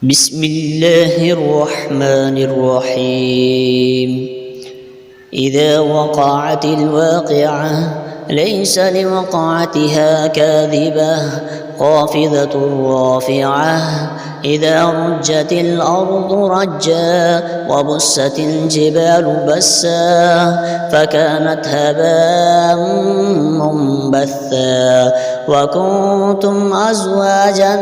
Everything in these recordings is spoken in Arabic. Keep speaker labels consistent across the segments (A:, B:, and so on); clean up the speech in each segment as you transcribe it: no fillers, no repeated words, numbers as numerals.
A: بسم الله الرحمن الرحيم. إذا وقعت الواقعة ليس لوقعتها كاذبة خافضة رافعة. إذا رجت الأرض رجا وبست الجبال بسا فكانت هباء منبثا. وكنتم أزواجا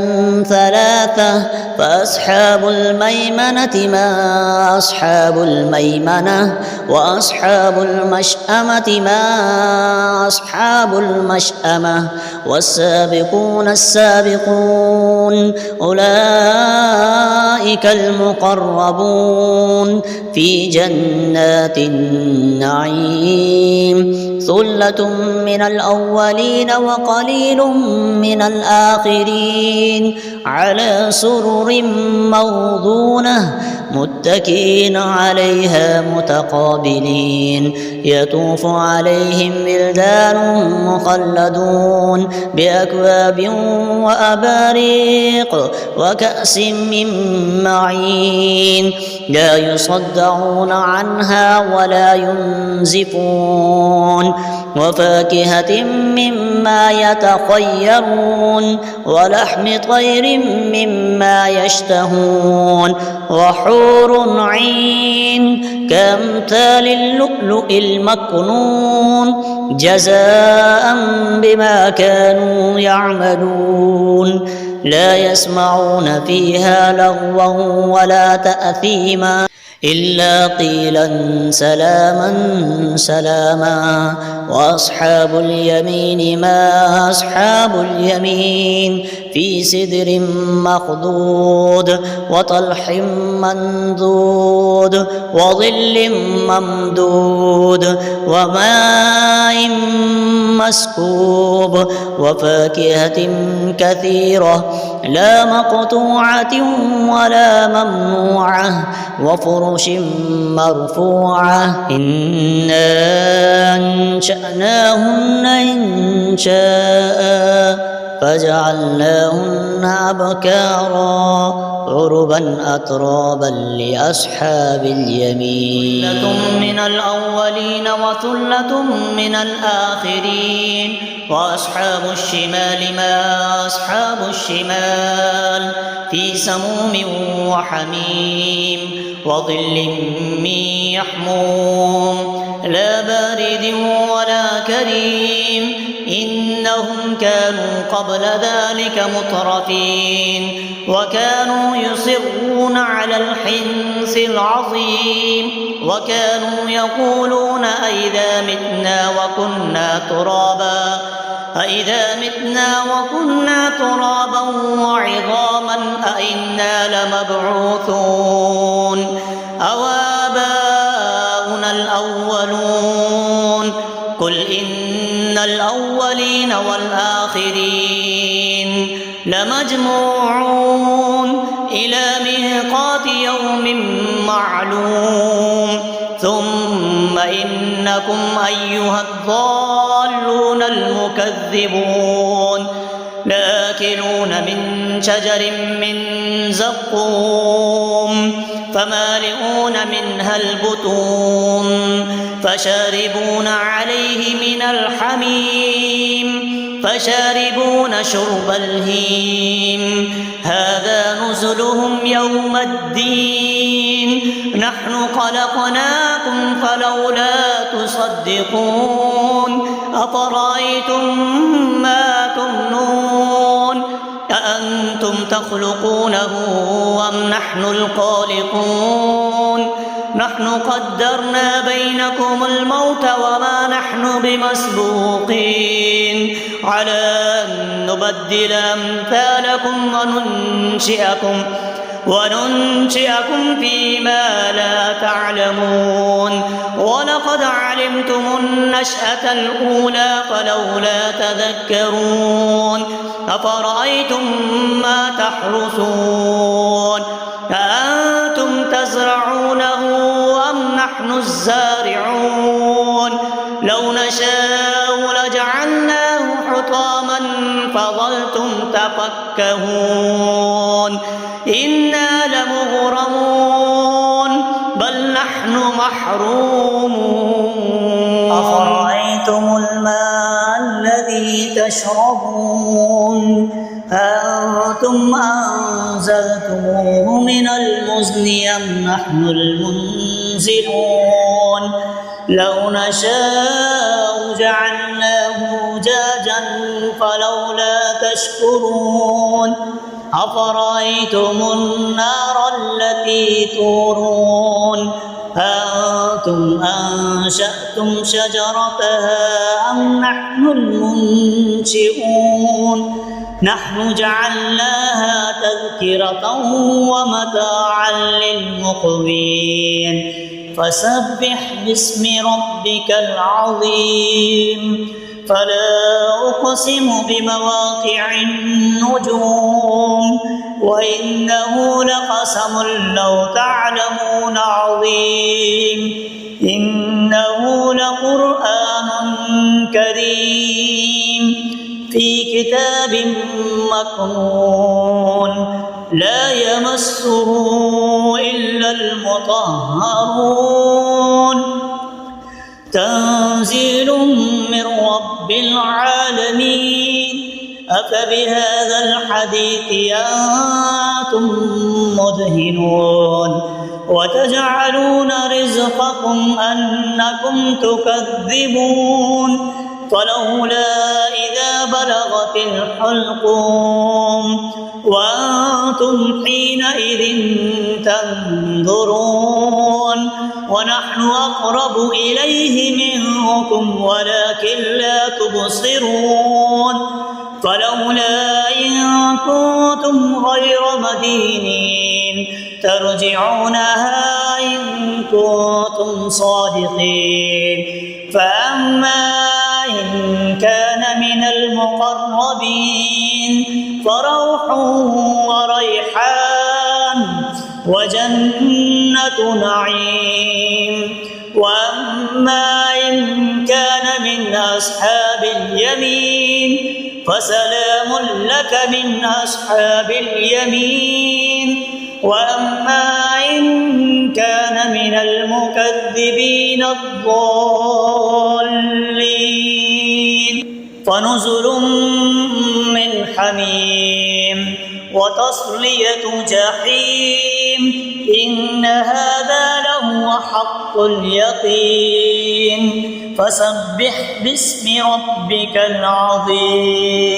A: ثلاثة فأصحاب الميمنة ما أصحاب الميمنة وأصحاب المشأمة ما أصحاب المشأمة. والسابقون السابقون أولئك المقربون في جنات النعيم. ثلة من الأولين وقليل من الآخرين على سرر موضونة متكئين عليها متقابلين. يطوف عليهم ولدان مخلدون بأكواب وأباريق وكأس من معين لا يصدعون عنها ولا ينزفون. وفاكهة مما يتخيرون ولحم طير مما يشتهون. وحور عين كأمثال اللؤلؤ المكنون جزاء بما كانوا يعملون. لا يسمعون فيها لغوا ولا تأثيما إلا قيلا سلاما سلاما. وأصحاب اليمين ما أصحاب اليمين في سدر مخضود وطلح منضود وظل ممدود وماء مسكوب. وفاكهة كثيرة لا مقطوعة ولا ممنوعة وفرش مرفوعة. إنا أنشأناهن إنشاء فجعلناهن أبكارا عربا أترابا لأصحاب اليمين. ثلة من الأولين وثلة من الآخرين. وأصحاب الشمال ما أصحاب الشمال في سموم وحميم وظل من يحموم لا بارد ولا كريم. إنهم كانوا قبل ذلك مترفين وكانوا يصرون على الحنث العظيم. وكانوا يقولون أئذا متنا وكنا ترابا وعظاما أئنا لمبعوثون أو آباؤنا الأولون. قل إن الأولين والآخرين لمجموعون إلى ميقات يوم معلوم. ثم إنكم أيها الضالون المكذبون لآكلون من شجر من زقوم فمالئون منها البطون فشاربون عليه من الحميم فشاربون شرب الهيم. هذا نزلهم يوم الدين. نحن خلقناكم فلولا تصدقون. أفرأيتم ما تمنون أأنتم تخلقونه أم نحن الخالقون. نحن قدرنا بينكم الموت وما نحن بمسبوقين على أن نبدل أمثالكم وننشئكم فيما لا تعلمون. ولقد علمتم النشأة الأولى فلولا تذكرون. أفرأيتم ما تحرثون أأنتم تزرعونه أم نحن الزارعون. لو نشاء لجعلناه حطاما فظلتم تفكهون إنا لمغرمون بل نحن محرومون
B: أفرأيتم الماء الذي تشربون أنتم أنزلتموه من المزن أم نحن المنزلون لو نشاء جعلناه أجاجا فلولا تشكرون أفرأيتم النار التي تورون أنتم أنشأتم شجرتها أم نحن المنشئون نحن جعلناها تذكرة ومتاعا للمقوين فسبح باسم ربك العظيم فلا أقسم بمواقع النجوم وإنه لقسم لو تعلمون عظيم إنه لقرآن كريم في كتاب مكنون لا يمسه إلا المطهرون تنزيل من رب العالمين أفبهذا الحديث أنتم مدهنون وتجعلون رزقكم أنكم تكذبون فلولا إذا بلغت الحلقوم وأنتم حينئذ تنظرون ونحن أقرب إليه منكم ولكن لا تبصرون فلولا إن كنتم غير مدينين ترجعونها إن كنتم صادقين فأما إن كان من المقربين فروح وريحان وجنة نعيم وأما إن كان من أصحاب اليمين فسلام لك من أصحاب اليمين وأما إن كان من المكذبين الضالين فنزل من حميم وتصلية جحيم إن هذا لهو حق اليقين فسبح باسم ربك العظيم